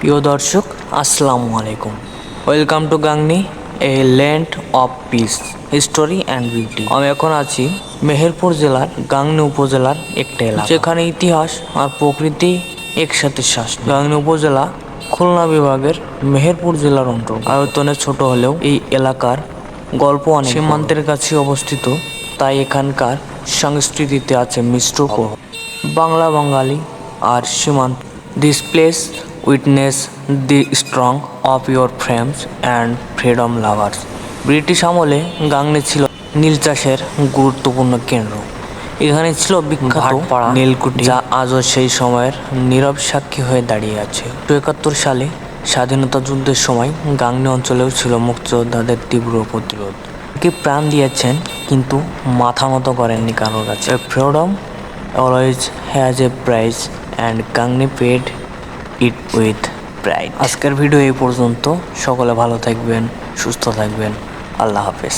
প্রিয় দর্শক, আসসালামু আলাইকুম। Welcome to Gangni, A land of piece, history and beauty. আমি এখন আছি মেহেরপুর জেলার গাংনী উপজেলার একটা এলাকা, যেখানে ইতিহাস আর প্রকৃতি একসাথে শাসন। গাংনী উপজেলা খুলনা বিভাগের মেহেরপুর জেলার অন্তর্গত। আয়তনে ছোট হলেও এই এলাকার গল্প অনেক। সীমান্তের কাছে অবস্থিত, তাই এখানকার সংস্কৃতিতে আছে মিশ্র প্রভাব। বাংলা, বাঙালি আর সীমান্ত। This place witness the strong of your frames and freedom lovers. British আমলে গাংনী ছিল নীল চাষের গুরুত্বপূর্ণ কেন্দ্র। এখানে ছিল বিখ্যাত নীলকুঠি, যা আজও সেই সময়ের নীরব সাক্ষী হয়ে দাঁড়িয়ে আছে। 1971 সালে স্বাধীনতা যুদ্ধের সময় গাংনী অঞ্চলেও ছিল মুক্তিযোদ্ধাদের তীব্র প্রতিরোধ। কি প্রাণ দিয়েছেন, কিন্তু মাথা মতো করেননি কারোর কাছে। Freedom always has a price and Gangni paid it with pride. আজকের ভিডিও এই পর্যন্ত। সকলে ভালো থাকবেন, সুস্থ থাকবেন। আল্লাহ হাফেজ।